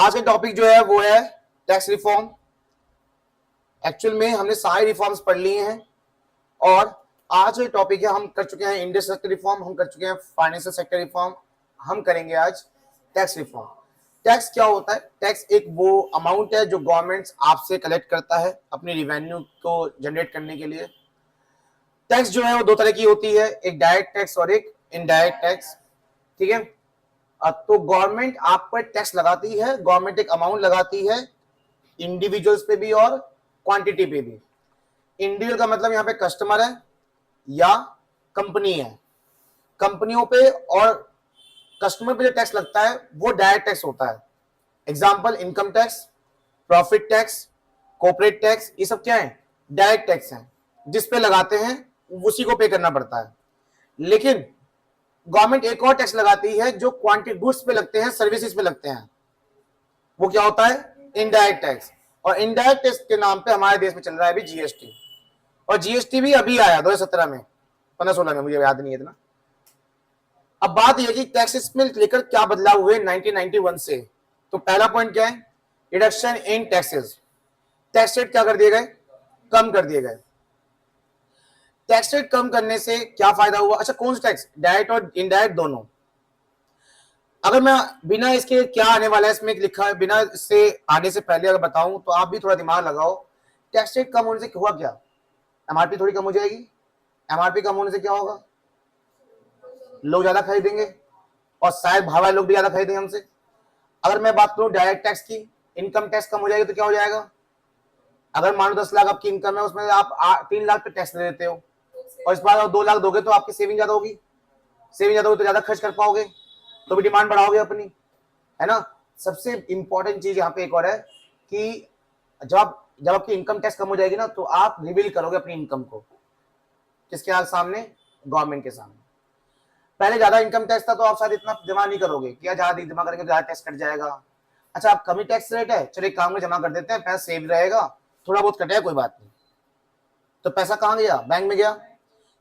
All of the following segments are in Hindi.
आज का टॉपिक जो है वो है टैक्स रिफॉर्म। एक्चुअल में हमने सारे रिफॉर्म्स पढ़ लिए हैं और आज जो टॉपिक है हम कर चुके हैं इंडस्ट्रियल सेक्टर रिफॉर्म, हम कर चुके हैं फाइनेंशियल सेक्टर रिफॉर्म, हम करेंगे आज टैक्स रिफॉर्म। टैक्स क्या होता है? टैक्स एक वो अमाउंट है जो गवर्नमेंट आपसे कलेक्ट करता है अपनी रिवेन्यू को जनरेट करने के लिए। टैक्स जो है वो दो तरह की होती है, एक डायरेक्ट टैक्स और एक इनडायरेक्ट टैक्स। ठीक है, तो गवर्नमेंट आप पर टैक्स लगाती है, गवर्नमेंट एक अमाउंट लगाती है इंडिविजुअल्स पे भी और क्वांटिटी पे भी। इंडिविजुअल का मतलब यहाँ पे कस्टमर है या कंपनी है। कंपनियों पे और कस्टमर पे जो टैक्स लगता है वो डायरेक्ट टैक्स होता है। Example income tax, profit tax, corporate tax, ये सब क्या है? डायरेक्ट टैक्स है, जिस पे लगाते हैं उसी को पे करना पड़ता है। लेकिन गवर्नमेंट एक और टैक्स लगाती है जो क्वांटिटी गुड्स पे लगते हैं, सर्विसेज पे लगते हैं, वो क्या होता है? Indirect tax. और इनडायरेक्ट टैक्स के नाम पे हमारे देश में चल रहा है अभी जीएसटी, और जीएसटी भी अभी आया 2017 में, 15-16 में, मुझे याद नहीं है इतना। अब बात यह कि टैक्सेस में लेकर क्या बदलाव हुए 1991 से। तो पहला पॉइंट क्या है? Reduction in taxes. Tax rate क्या कर दिए गए? कम कर दिए गए। टैक्स रेट कम करने से क्या फायदा हुआ? अच्छा, कौन सा टैक्स? डायरेक्ट और इनडायरेक्ट दोनों। अगर मैं बिना इसके क्या आने वाला है इसमें लिखा है, बिना इससे आने से पहले अगर बताऊं तो आप भी थोड़ा दिमाग लगाओ। टैक्स रेट कम होने से हुआ क्या? एमआरपी थोड़ी कम हो जाएगी। एमआरपी कम होने से क्या होगा? लोग ज्यादा खरीदेंगे और शायद भाव वाले लोग भी ज्यादा खरीदेंगे हमसे। अगर मैं बात करूं डायरेक्ट टैक्स की, इनकम टैक्स कम हो जाएगी तो क्या हो जाएगा? अगर मान लो 10 लाख आपकी इनकम है, उसमें आप 3 लाख पे टैक्स दे देते हो और इस बार 2 लाख दोगे तो आपकी सेविंग ज्यादा होगी। सेविंग ज्यादा होगी तो ज्यादा खर्च कर पाओगे, तो भी डिमांड बढ़ाओगे अपनी, है ना। सबसे इंपॉर्टेंट चीज यहाँ पे एक और है कि जब आपकी इनकम टैक्स कम हो जाएगी ना, तो आप रिवील करोगे अपनी इनकम को किसके सामने? गवर्नमेंट के सामने। पहले ज्यादा इनकम टैक्स था तो आप शायद इतना जमा नहीं करोगे, क्या ज्यादा जमा करेंगे तो ज्यादा टैक्स कट जाएगा। अच्छा, आप कमी टैक्स रेट है, चलिए काम में जमा कर देते हैं, पैसा सेव रहेगा, थोड़ा बहुत कटेगा कोई बात नहीं। तो पैसा कहाँ गया? बैंक में गया।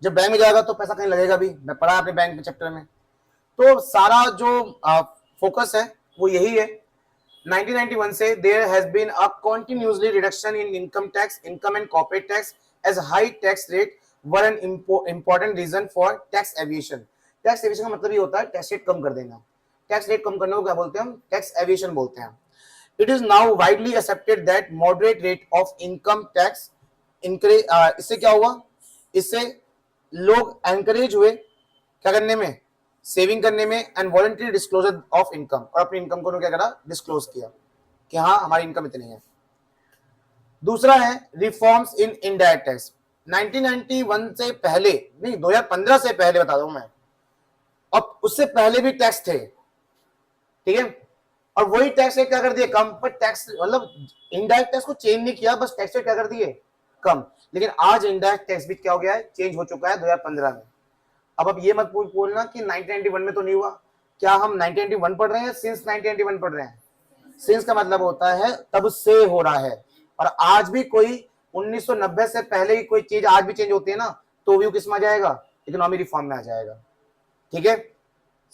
जब बैंक में जाएगा तो पैसा कहीं लगेगा भी, मैं पढ़ा अपने बैंक के चैप्टर में। तो सारा जो फोकस है वो यही है। 1991 से there has been a continuously reduction in income tax, income and corporate tax, as high tax rate were an important reason for tax evasion. Tax aviation का मतलब ये होता है टैक्स रेट कम कर देना। टैक्स रेट कम करने को क्या बोलते हैं हम? टैक्स एविएशन बोलते हैं। It is now widely accepted that moderate rate of income tax increase. इससे क्या हुआ? इससे लोग एनकरेज हुए क्या करने में? सेविंग करने में, and voluntary disclosure of income, और अपनी इनकम को क्या करा? डिस्क्लोज किया कि हाँ हमारी इनकम इतनी है। दूसरा है रिफॉर्म्स इन इनडायरेक्ट टैक्स। 1991 से पहले नहीं, 2015 से पहले बता दूं मैं, अब उससे पहले भी टैक्स थे, ठीक है, और वही टैक्स रेट क्या कर दिए? कम। पर टैक्स मतलब इनडायरेक्ट टैक्स को चेंज नहीं किया, बस टैक्स रेट क्या कर दिए? कम। लेकिन आज इनडायरेक्ट टैक्स भी क्या हो गया है? चेंज हो चुका है 2015 में। अब ये मत बोलना कि 1991 में तो नहीं हुआ। क्या हम 1991 पढ़ रहे हैं, सिंस 1991 पढ़ रहे हैं? सिंस का मतलब होता है तब से हो रहा है। और आज भी कोई 1990 से पहले की कोई चीज आज भी चेंज होती है ना, तो भी किस में आ जाएगा? इकोनॉमिक रिफॉर्म में आ जाएगा। ठीक है,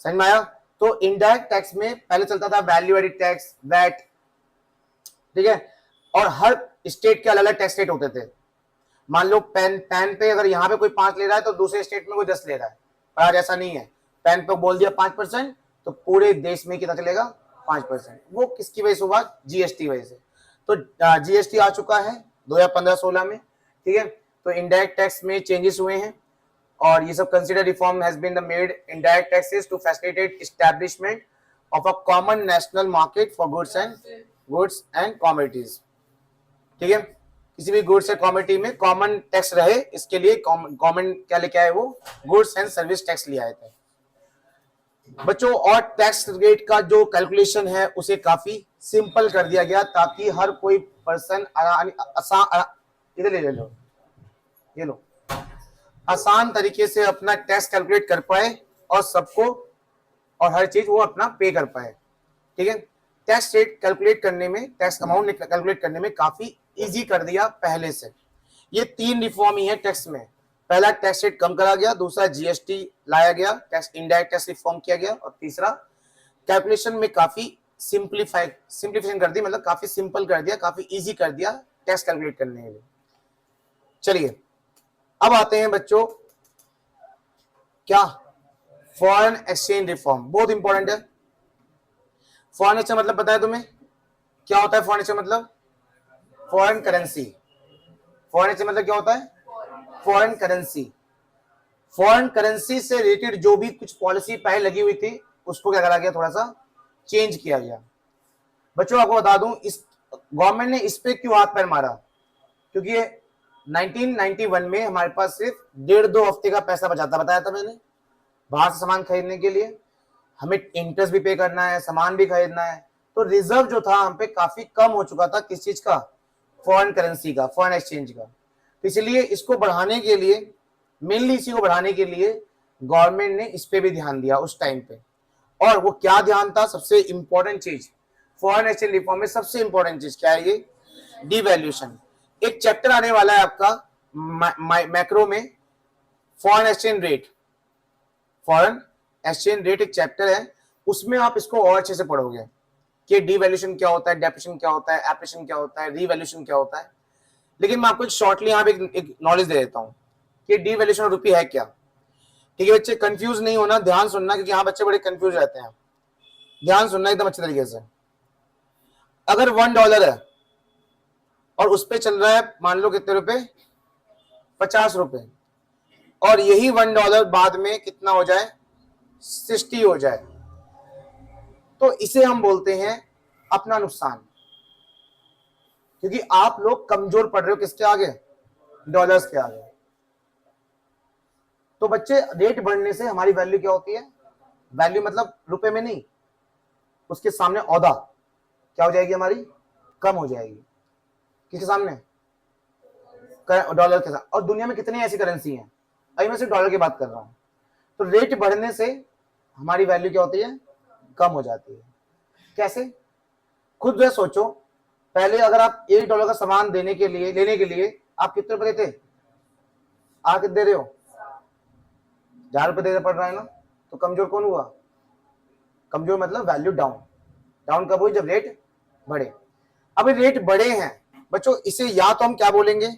समझ में आया? तो इनडायरेक्ट टैक्स में पहले चलता था वैल्यू एडिड टैक्स, वैट, ठीक है, और हर स्टेट के अलग अलग टैक्स रेट होते थे। मान लो पैन पे अगर यहाँ पे कोई 5 ले रहा है तो दूसरे स्टेट में कोई 10 ले रहा है, पर आज ऐसा नहीं है। पैन पे बोल दिया 5%, तो पूरे देश में कितना चलेगा? 5%। वो किसकी वजह से हुआ? जीएसटी वजह से। तो जीएसटी आ चुका है 2015-16 में, ठीक है। तो इनडायरेक्ट टैक्स में चेंजेस हुए हैं, और ये सब consider reform has been the made indirect taxes to facilitate establishment of a common national market for goods and commodities. ठीक है, किसी भी गुड्स या कमोडिटी में कॉमन टैक्स रहे, इसके लिए कॉमन क्या लेके आए? वो गुड्स एंड सर्विस टैक्स ले आए थे बच्चों। और टैक्स रेट का जो कैलकुलेशन है उसे काफी सिंपल कर दिया गया, ताकि हर कोई पर्सन इधर ले लो, ये लो, आसान तरीके से अपना टैक्स कैलकुलेट कर पाए और सबको, और हर चीज वो अपना पे कर पाए। ठीक है, टैक्स रेट कैलकुलेट करने में, टैक्स अमाउंट कैलकुलेट करने में काफी इजी कर दिया पहले से। ये 3 रिफॉर्म ही है टैक्स में। पहला टैक्स रेट कम करा गया, दूसरा जीएसटी लाया गया, टैक्स इनडायरेक्ट टैक्स रिफॉर्म किया गया, और तीसरा कैलकुलेशन में काफी सिंप्लीफिकेशन कर दी, मतलब काफी सिंपल कर दिया, काफी इजी कर दिया टैक्स कैलकुलेट करने के लिए। चलिए अब आते हैं बच्चों क्या, फॉरेन एक्सचेंज रिफॉर्म, बहुत इंपॉर्टेंट है। फॉरेन एक्सचेंज मतलब पता है तुम्हें क्या होता है? फॉरेन एक्सचेंज मतलब फॉरेन करेंसी। फॉरेन एक्सचेंज मतलब क्या होता है? Foreign currency. फॉरेन करेंसी से रिलेटेड जो भी कुछ पॉलिसी पहले लगी हुई थी उसको क्या करा गया, थोड़ा सा चेंज किया गया। बच्चों आपको बता दूं, इस गवर्नमेंट ने इस पे क्यों हाथ पैर मारा, क्योंकि ये 1991 में हमारे पास सिर्फ 1.5-2 हफ्ते का पैसा बचा था, बताया था मैंने, बाहर से सामान खरीदने के लिए। हमें इंटरेस्ट भी पे करना है, सामान भी खरीदना है, तो रिजर्व जो था हम पे काफी कम हो चुका था। किस चीज का? फॉरेन करेंसी का, फॉरेन एक्सचेंज का। तो इसलिए इसको बढ़ाने के लिए, मेनली इसी को बढ़ाने के लिए गवर्नमेंट ने इस पे भी ध्यान दिया उस टाइम पे। और वो क्या ध्यान था? सबसे इंपॉर्टेंट चीज फॉरेन एक्सचेंज रिफॉर्म में सबसे इंपॉर्टेंट चीज क्या है? ये डिवैल्यूएशन। एक चैप्टर आने वाला है आपका मैक्रो में, foreign exchange rate. Foreign exchange rate एक चैप्टर है, उसमें आप इसको और अच्छे से पढ़ोगे कि डिवैल्यूएशन क्या होता है, डेप्रिसिएशन क्या होता है, एप्रिसिएशन क्या होता है, रीवैल्यूएशन क्या होता है। लेकिन मैं आपको शॉर्टली यहाँ पे एक नॉलेज दे देता हूँ कि डिवैल्यूएशन रुपी है क्या। ठीक है बच्चे, कंफ्यूज नहीं होना, ध्यान सुनना, क्योंकि यहाँ बच्चे बड़े कंफ्यूज रहते हैं। ध्यान सुनना एकदम अच्छे तरीके से। अगर $1 है और उस पे चल रहा है मान लो कितने रुपए, 50 रुपए, और यही $1 बाद में कितना हो जाए, 60 हो जाए, तो इसे हम बोलते हैं अपना नुकसान, क्योंकि आप लोग कमजोर पड़ रहे हो किसके आगे? डॉलर्स के आगे। तो बच्चे रेट बढ़ने से हमारी वैल्यू क्या होती है? वैल्यू मतलब रुपए में नहीं, उसके सामने औदा क्या हो जाएगी हमारी? कम हो जाएगी। किसके सामने? डॉलर के साथ। और दुनिया में कितनी ऐसी करेंसी हैं, अभी मैं सिर्फ डॉलर की बात कर रहा हूं। तो रेट बढ़ने से हमारी वैल्यू क्या होती है? कम हो जाती है। कैसे? खुद जो सोचो, पहले अगर आप $1 का सामान लेने के लिए आप कितने रुपए देते? आप कितने दे रहे हो? 1000 रुपए देना पड़ रहा है ना। तो कमजोर कौन हुआ? कमजोर मतलब वैल्यू डाउन। डाउन कब हुई? जब रेट बढ़े। अब रेट बढ़े हैं बच्चों, इसे या तो हम क्या बोलेंगे?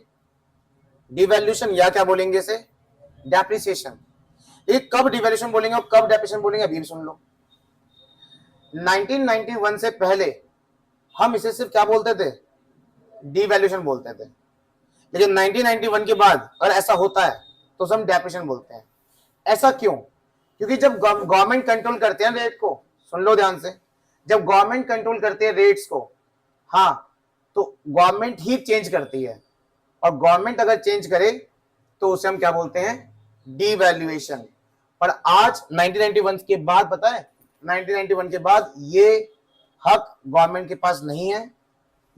डिवैल्यूएशन, या क्या बोलेंगे इसे? डेप्रिसिएशन। ये कब डिवैल्यूएशन बोलेंगे और कब डेप्रिसिएशन बोलेंगे अभी भी सुन लो। 1991 से पहले हम इसे सिर्फ क्या बोलते थे? डिवैल्यूएशन बोलते थे। लेकिन 1991 के बाद अगर ऐसा होता है तो हम डेप्रिसिएशन बोलते हैं। ऐसा क्यों? क्योंकि जब गवर्नमेंट कंट्रोल करते हैं रेट को, सुन लो ध्यान से, जब गवर्नमेंट कंट्रोल करते हैं रेट्स को, हाँ, तो गवर्नमेंट ही चेंज करती है, और गवर्नमेंट अगर चेंज करे तो उसे हम क्या बोलते हैं? डिवैल्यूएशन। पर आज 1991 के बाद, पता है 1991 के बाद ये हक गवर्नमेंट के पास नहीं है।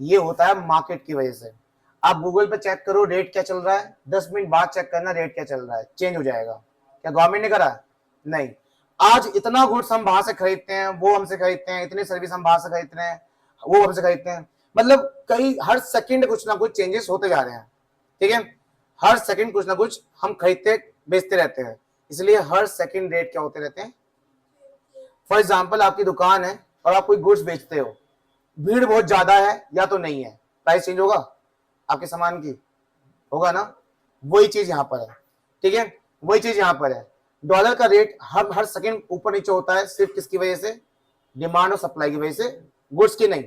ये होता है मार्केट की वजह से। आप गूगल पे चेक करो रेट क्या चल रहा है, 10 मिनट बाद चेक करना रेट क्या चल रहा है, चेंज हो जाएगा। क्या गवर्नमेंट ने करा? नहीं। आज इतना गुड्स हम बाहर से खरीदते हैं, वो हमसे खरीदते हैं, इतनी सर्विस हम बाहर से खरीदते हैं, वो हमसे खरीदते हैं, मतलब कई हर सेकंड कुछ ना कुछ चेंजेस होते जा रहे हैं। ठीक है, हर सेकंड कुछ ना कुछ हम खरीदते बेचते रहते हैं, इसलिए हर सेकंड रेट क्या होते रहते हैं। फॉर एग्जाम्पल आपकी दुकान है और आप कोई गुड्स बेचते हो, भीड़ बहुत ज्यादा है या तो नहीं है, प्राइस चेंज होगा आपके सामान की? होगा ना। वही चीज यहां पर है। ठीक है, वही चीज यहां पर है। डॉलर का रेट हर सेकंड ऊपर नीचे होता है, सिर्फ किसकी वजह से? डिमांड और सप्लाई की वजह से, गुड्स की नहीं,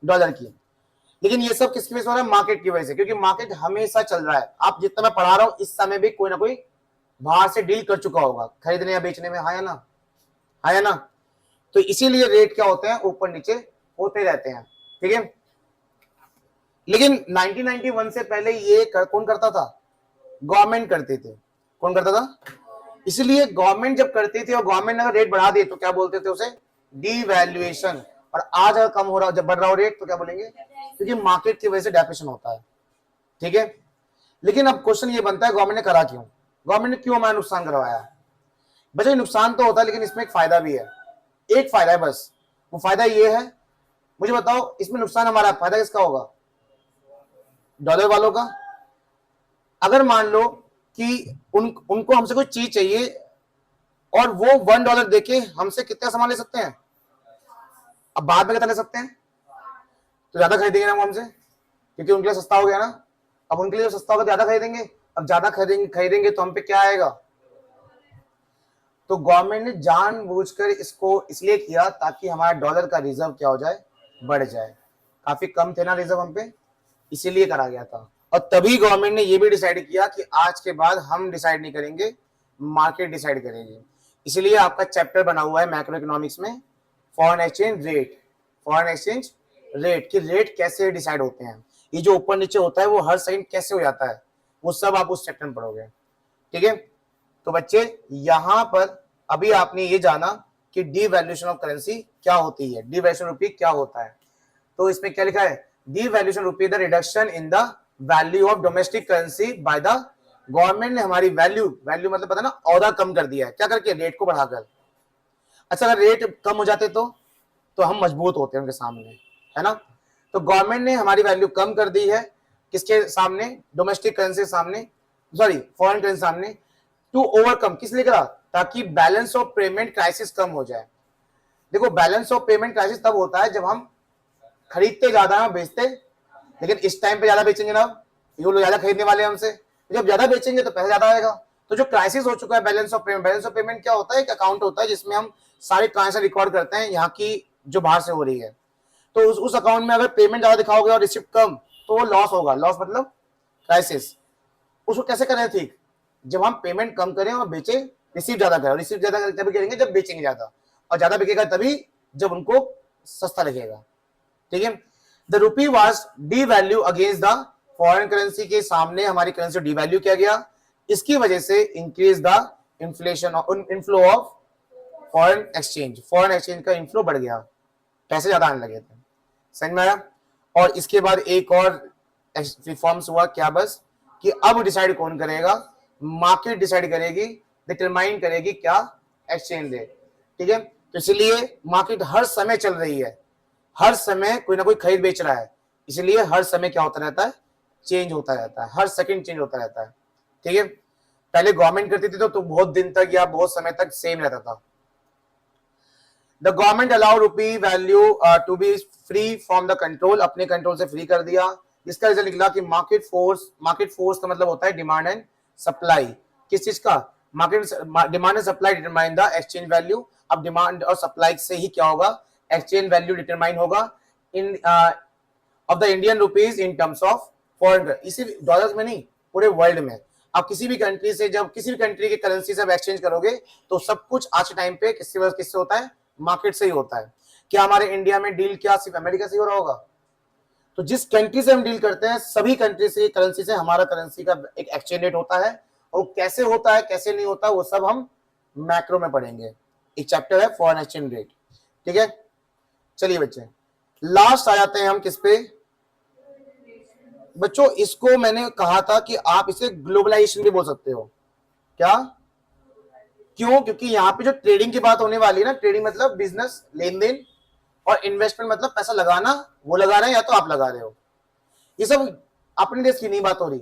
डॉलर की। लेकिन ये सब किसकी वजह से हो रहा है? मार्केट की वजह से, क्योंकि मार्केट हमेशा चल रहा है। आप जितना मैं पढ़ा रहा हूं इस समय भी कोई ना कोई बाहर से डील कर चुका होगा खरीदने या बेचने में, हाँ या ना? हाँ या ना? तो इसीलिए रेट क्या होते हैं? ऊपर नीचे होते रहते हैं। ठीक है, लेकिन 1991 से पहले ये कौन करता था? गवर्नमेंट करते थे। कौन करता था? इसलिए गवर्नमेंट जब करती थी और गवर्नमेंट ने अगर रेट बढ़ा दिए तो क्या बोलते थे उसे? डिवैल्यूएशन। और आज अगर कम हो रहा, जब बढ़ रहा हो रेट, तो क्या बोलेंगे? क्योंकि मार्केट की वजह से डेप्रिसिएशन होता है। ठीक है, लेकिन अब क्वेश्चन ये बनता है गवर्नमेंट ने करा क्यों? गवर्नमेंट ने क्यों हमारा नुकसान करवाया? बच्चों नुकसान तो होता है, लेकिन इसमें एक फायदा भी है। एक फायदा है बस, वो फायदा ये है, मुझे बताओ इसमें नुकसान हमारा, फायदा किसका होगा? डॉलर वालों का। अगर मान लो कि उनको हमसे कोई चीज चाहिए और वो $1 देके हमसे कितना सामान ले सकते हैं? अब बाद में कितना ले सकते हैं, तो ज्यादा खरीदेंगे ना वो हमसे, क्योंकि उनके लिए सस्ता हो गया ना। अब उनके लिए सस्ता होगा ज्यादा खरीदेंगे, अब ज्यादा खरीदेंगे तो हम पे क्या आएगा। तो गवर्नमेंट ने जानबूझकर इसको इसलिए किया ताकि हमारा डॉलर का रिजर्व क्या हो जाए, बढ़ जाए। काफी कम थे ना रिजर्व हम पे, इसीलिए करा गया था। और तभी गवर्नमेंट ने ये भी डिसाइड किया कि आज के बाद हम डिसाइड नहीं करेंगे, मार्केट डिसाइड करेगी। इसलिए आपका चैप्टर बना हुआ है मैक्रो इकोनॉमिक्स में foreign exchange rate, foreign exchange rate की रेट कैसे डिसाइड होते हैं, ये जो ऊपर नीचे होता है वो हर सेकंड कैसे हो जाता है, वो सब आप उस चैप्टर में पढ़ोगे। ठीक है, तो बच्चे यहां पर अभी आपने ये जाना कि डीवैल्यूएशन ऑफ करेंसी क्या होती है, डीवैल्यूएशन रुपये क्या होता है। तो इसमें क्या लिखा है, डीवैल्यूएशन रुपये the reduction in the value of domestic currency by the government ने हमारी वैल्यू मतलब पता ना औदा कम कर दिया है, क्या करके, रेट को बढ़ाकर। अच्छा अगर रेट कम हो जाते तो हम मजबूत होते हैं उनके सामने, है ना। तो गवर्नमेंट ने हमारी वैल्यू कम कर दी है, किसके सामने, डोमेस्टिक करेंसी सामने, सॉरी फॉरेन करेंसी सामने, टू ओवरकम, किस लिए करा, ताकि बैलेंस ऑफ पेमेंट क्राइसिस कम हो जाए। देखो बैलेंस ऑफ पेमेंट क्राइसिस तब होता है जब हम खरीदते ज्यादा है बेचते, लेकिन इस टाइम पे ज्यादा बेचेंगे ना, ये लोग ज्यादा खरीदने वाले हैं हमसे, जब ज्यादा बेचेंगे तो पैसा ज्यादा आएगा। तो जो क्राइसिस हो चुका है balance of payment, balance of payment क्या होता है, एक अकाउंट होता है जिसमें हम सारे ट्रांजेक्शन रिकॉर्ड करते हैं यहाँ की जो बाहर से हो रही है। तो उस अकाउंट में अगर पेमेंट ज्यादा दिखाओगे और रिसिप्ट कम, तो वो लॉस होगा, लॉस मतलब क्राइसिस। उसको कैसे करें ठीक, जब हम पेमेंट कम करें और बेचे, रिसीव ज्यादा करें, रिसीव ज्यादा तभी करेंगे जब बेचेंगे ज्यादा, और ज्यादा बिकेगा तभी जब उनको सस्ता लगेगा। ठीक है, the rupee was devalue against the foreign currency, के सामने हमारी करेंसी डीवैल्यू किया गया, इसकी वजह से increase the inflation, inflow of foreign exchange, foreign exchange का इनफ्लो बढ़ गया, पैसे ज्यादा आने लगे थे, समझ में आया। और इसके बाद एक और रिफॉर्म्स हुआ, क्या बस कि अब डिसाइड कौन करेगा, मार्केट डिसाइड करेगी, डिटरमाइन करेगी क्या, एक्सचेंज रेट। ठीक है, तो इसलिए मार्केट हर समय चल रही है, हर समय कोई ना कोई खरीद बेच रहा है, इसलिए हर समय क्या होता रहता है, चेंज होता रहता है, हर सेकंड चेंज होता रहता है। ठीक है, पहले गवर्नमेंट करती थी तो बहुत दिन तक या बहुत समय तक सेम रहता था। The government allow rupee value to be free from the control, अपने कंट्रोल से फ्री कर दिया, जिसका रिजल्ट निकला कि मार्केट फोर्स का मतलब होता है डिमांड एंड सप्लाई, किस चीज का, market demand and supply determine the exchange value. अब डिमांड और सप्लाई से ही क्या होगा, एक्सचेंज वैल्यू डिटरमाइन होगा in of the Indian rupees in terms of foreign, इसी डॉलर्स में नहीं, पूरे वर्ल्ड में। आप किसी भी कंट्री से, जब किसी भी कंट्री की करेंसी से एक्सचेंज करोगे तो सब कुछ आज के टाइम पे किससे होता है, मार्केट से ही होता है। क्या हमारे इंडिया में डील क्या सिर्फ अमेरिका से हो रहा होगा, तो जिस कंट्री से हम डील करते हैं सभी कंट्री से करेंसी से हमारा करेंसी का एक एक्सचेंज रेट होता है, और कैसे होता है कैसे नहीं होता वो सब हम मैक्रो में पढ़ेंगे, एक चैप्टर है फॉरेन एक्सचेंज रेट। ठीक है, चलिए बच्चे लास्ट आ जाते हैं हम किस पे बच्चों, इसको मैंने कहा था कि आप इसे ग्लोबलाइजेशन भी बोल सकते हो, क्या, क्यों, क्योंकि यहाँ पे जो ट्रेडिंग की बात होने वाली है ना, ट्रेडिंग मतलब बिजनेस, लेन देन, और इन्वेस्टमेंट मतलब पैसा लगाना, वो लगा रहे हैं या तो आप लगा रहे हो, ये सब अपने देश की नहीं बात हो रही,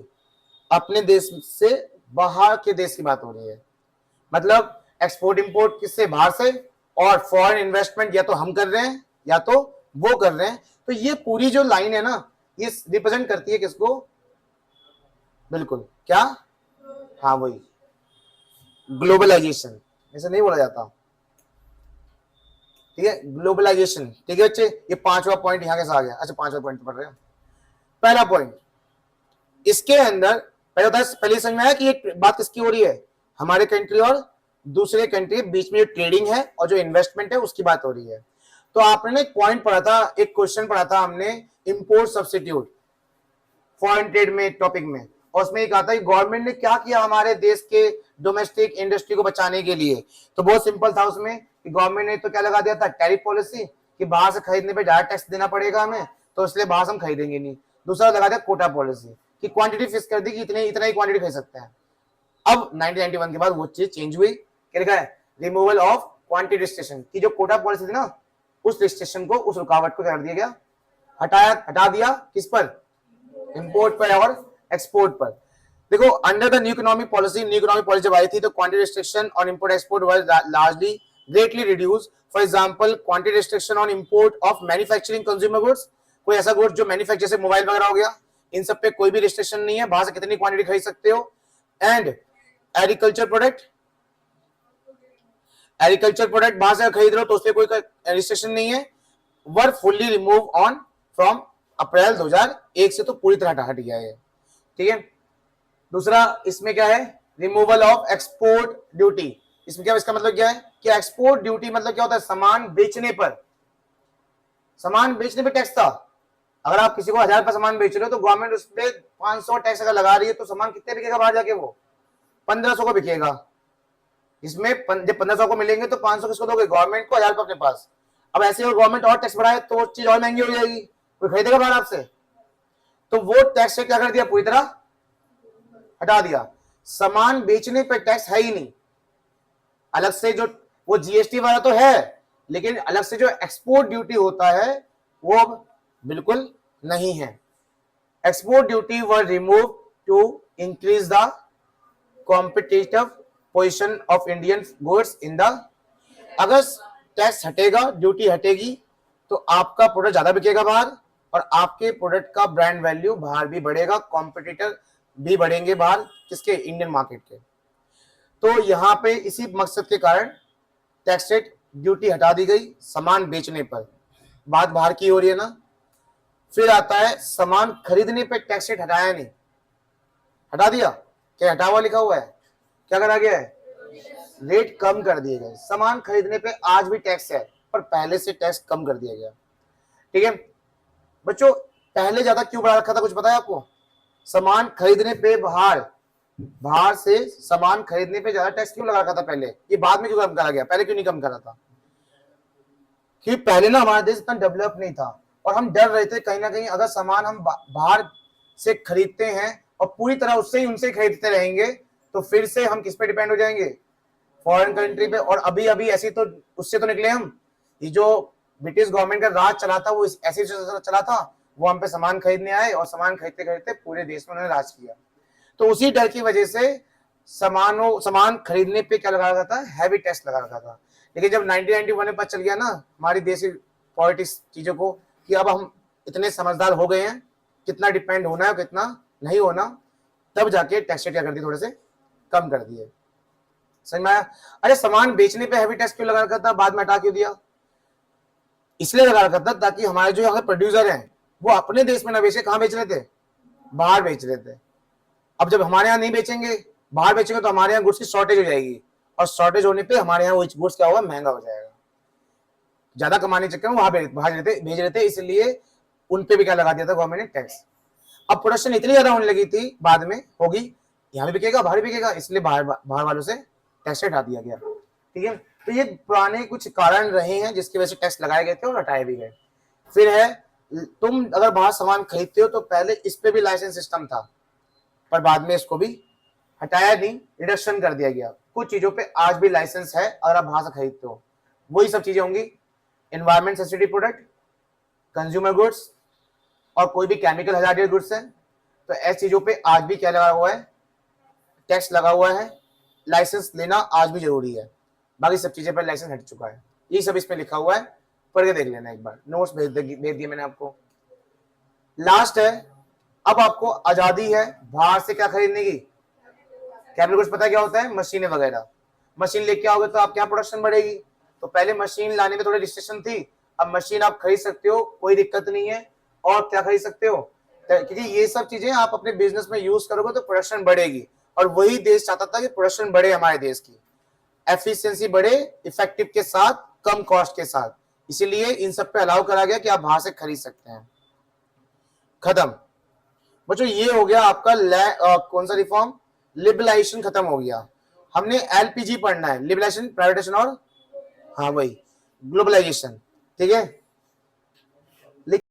अपने देश से बाहर के देश की बात हो रही है। मतलब एक्सपोर्ट इंपोर्ट किससे, बाहर से, और फॉरेन इन्वेस्टमेंट या तो हम कर रहे हैं या तो वो कर रहे हैं। तो ये पूरी जो लाइन है ना, ये रिप्रेजेंट करती है किसको, बिल्कुल क्या, हाँ वही ग्लोबलाइजेशन, ऐसे नहीं बोला जाता। ठीक है, ग्लोबलाइजेशन। ठीक है बच्चे, ये पांचवा पॉइंट यहां कैसे आ गया, अच्छा पांचवा पॉइंट पढ़ रहे हैं। पहला पॉइंट इसके अंदर पहले समझ में आया कि ये बात किसकी हो रही है, हमारे कंट्री और दूसरे कंट्री के बीच में जो ट्रेडिंग है और जो इन्वेस्टमेंट है उसकी बात हो रही है। तो आपने एक पॉइंट पढ़ा था, एक क्वेश्चन पढ़ा था हमने, इंपोर्ट सब्स्टिट्यूट फॉरेन ट्रेड में टॉपिक में, और उसमें एक आता है गवर्नमेंट ने क्या किया हमारे देश के डोमेस्टिक इंडस्ट्री को बचाने के लिए। तो बहुत सिंपल था उसमें कि गवर्नमेंट ने तो क्या लगा दिया था, टैरिफ पॉलिसी, कि बाहर से खरीदने पे डायरेक्ट टैक्स देना पड़ेगा हमें, तो इसलिए बाहर से हम खरीदेंगे नहीं। दूसरा लगा दिया कोटा पॉलिसी, कि क्वांटिटी फिक्स कर दी कि इतना ही क्वांटिटी खरीद सकते हैं। अब 1991 के बाद वो चीज चेंज हुई, क्या लिखा है, रिमूवल ऑफ क्वांटिटी रिस्ट्रिक्शन, की जो कोटा पॉलिसी थी ना, उस रिस्ट्रिक्शन को, उस रुकावट को कर दिया गया, हटा दिया, किस पर, इंपोर्ट पर और एक्सपोर्ट पर। देखो under the new economic policy जब आई थी तो क्वांटिटी रिस्ट्रिक्शन और import export was largely greatly reduced. For example, quantity restriction on import of manufacturing consumer goods. कोई ऐसा गुड्स जो मैन्युफैक्चर से मोबाइल वगैरह हो गया, इन सब पे कोई भी रिस्ट्रिक्शन नहीं है, बाहर से कितनी क्वांटिटी खरीद सकते हो. एंड एग्रीकल्चर प्रोडक्ट बाहर से खरीद रहे हो तो उस पर कोई रिस्ट्रिक्शन नहीं है. Were fully removed on from April 2001 से, तो पूरी तरह हट गया है. ठीक है. दूसरा इसमें क्या है, रिमूवल ऑफ एक्सपोर्ट ड्यूटी. इसमें क्या, इसका मतलब क्या है कि एक्सपोर्ट ड्यूटी मतलब क्या होता है, सामान बेचने पर टैक्स था. अगर आप किसी को 1000 पर सामान बेच रहे हो तो गवर्नमेंट उस पर 500 टैक्स अगर लगा रही है तो सामान कितने बिकेगा बाहर जाके, वो 1500 को बिकेगा. इसमें जब 1500 को मिलेंगे तो 500 किसको दोगे, गवर्नमेंट को, 1000 पर अपने पास. अब ऐसे ही गवर्नमेंट और टैक्स बढ़ाए तो चीज और महंगी हो जाएगी, कोई खरीदेगा बाहर आपसे. तो वो टैक्स से क्या कर दिया, पूरी तरह हटा दिया. सामान बेचने पर टैक्स है ही नहीं. अलग से जो वो जीएसटी वाला तो है, लेकिन अलग से जो एक्सपोर्ट ड्यूटी होता है वो अब बिल्कुल नहीं है. Export duty were remove to increase the competitive position of Indian goods in the. अगर टैक्स हटेगा, ड्यूटी हटेगी, तो आपका प्रोडक्ट ज्यादा बिकेगा बाहर और आपके प्रोडक्ट का ब्रांड वैल्यू बाहर भी बढ़ेगा, कॉम्पिटिटर भी बढ़ेंगे बाहर, किसके, इंडियन मार्केट के. तो यहां पे इसी मकसद के कारण टैक्स रेट ड्यूटी हटा दी गई सामान बेचने पर. बात बाहर की हो रही है ना. फिर आता है सामान खरीदने पे टैक्स रेट हटाया नहीं, हटा दिया क्या, हटा हुआ लिखा हुआ है, क्या करा गया है, रेट कम कर दिए गए. सामान खरीदने पे आज भी टैक्स है पर पहले से टैक्स कम कर दिया गया. ठीक है बच्चों, पहले ज्यादा क्यों बढ़ा रखा था, कुछ पता है आपको? सामान खरीदने पे बाहर से सामान खरीदने पे ज्यादा टैक्स क्यों लगा रखा था पहले, ये बाद में क्यों कम करा गया, पहले क्यों नहीं कम करा था? कि पहले ना हमारा देश इतना डेवलप नहीं था और हम डर रहे थे कहीं ना कहीं अगर सामान हम बाहर से खरीदते हैं और पूरी तरह उससे ही उनसे खरीदते रहेंगे तो फिर से हम किस पे डिपेंड हो जाएंगे, फॉरेन कंट्री पे. और अभी ऐसी तो उससे तो निकले हम. ये जो ब्रिटिश गवर्नमेंट का राज चला था वो ऐसे चला था, वो हम पे सामान खरीदने आए और सामान खरीदते खरीदते पूरे देश में उन्होंने राज किया. तो उसी डर की वजह से सामान खरीदने पे क्या लगा रखा था, हैवी टैक्स लगा रखा था. लेकिन जब 1991 में पता चल गया ना हमारी देशी पॉलिटिक्स चीजों को कि अब हम इतने समझदार हो गए हैं कितना डिपेंड होना है कितना नहीं होना, तब जाके टैक्स रेट क्या कर दिए, थोड़े से कम कर दिए. समझ में आया? अरे सामान बेचने पे हैवी टैक्स क्यों लगा रखा था, बाद में हटा क्यों दिया? इसलिए लगा रखा था ताकि हमारे जो यहाँ प्रोड्यूसर हैं वो अपने देश में ना बेचे, कहाँ बेच रहे थे, बाहर बेच रहे थे. अब जब हमारे यहाँ नहीं बेचेंगे, बाहर बेचेंगे तो हमारे यहाँ गुड्स की शॉर्टेज हो जाएगी और शॉर्टेज होने पे हमारे यहाँ वो गुड्स क्या होगा, महंगा हो जाएगा. ज्यादा कमाने के चक्कर में वहां भेज रहे थे, इसलिए उन पे भी क्या लगा दिया था गवर्नमेंट ने, टैक्स. अब प्रोडक्शन इतनी ज्यादा होने लगी थी, बाद में होगी, यहाँ भी बिकेगा बाहर भी बिकेगा, इसलिए बाहर वालों से टैक्स हटा दिया गया. ठीक है, तो ये पुराने कुछ कारण रहे हैं जिसकी वजह से टैक्स लगाए गए थे और हटाए भी गए. फिर है, तुम अगर बाहर सामान खरीदते हो तो पहले इस पे भी लाइसेंस सिस्टम था पर बाद में इसको भी हटाया नहीं, रिडक्शन कर दिया गया. कुछ चीजों पे आज भी लाइसेंस है अगर आप बाहर से खरीदते हो. वही सब चीजें होंगी, environment sensitive product, consumer goods और कोई भी केमिकल हजार्डियस गुड्स है. तो ऐसी चीजों पे आज भी क्या लगा हुआ है, टैक्स लगा हुआ है. लाइसेंस लेना आज भी जरूरी है, बाकी सब चीजें पर लाइसेंस हट चुका है. ये सब इसमें लिखा हुआ है, पढ़ के देख लेना एक बार, नोट्स भेज दिए मैंने आपको. लास्ट है, अब आपको आजादी है बाहर से क्या खरीदने की. कैपिटल गुड्स पता है क्या होता है, मशीनें वगैरह. मशीन लेके आओगे तो आप क्या प्रोडक्शन बढ़ेगी. तो पहले मशीन लाने में थोड़ी रिस्ट्रिक्शन थी, अब मशीन आप खरीद सकते हो, कोई दिक्कत नहीं है. और क्या खरीद सकते हो, क्योंकि ये सब चीजें आप अपने बिजनेस में यूज करोगे तो प्रोडक्शन बढ़ेगी. और वही देश चाहता था कि प्रोडक्शन बढ़े, हमारे देश की एफिशिएंसी बढ़े, इफेक्टिव के साथ, कम कॉस्ट के साथ. इसीलिए इन सब पे अलाउ करा गया कि आप बाहर से खरीद सकते हैं. खत्म बच्चों, ये हो गया आपका कौन सा रिफॉर्म, लिबरलाइजेशन खत्म हो गया. हमने एलपीजी पढ़ना है, लिबरलाइजेशन, प्राइवेटाइजेशन और हाँ वही ग्लोबलाइजेशन. ठीक है,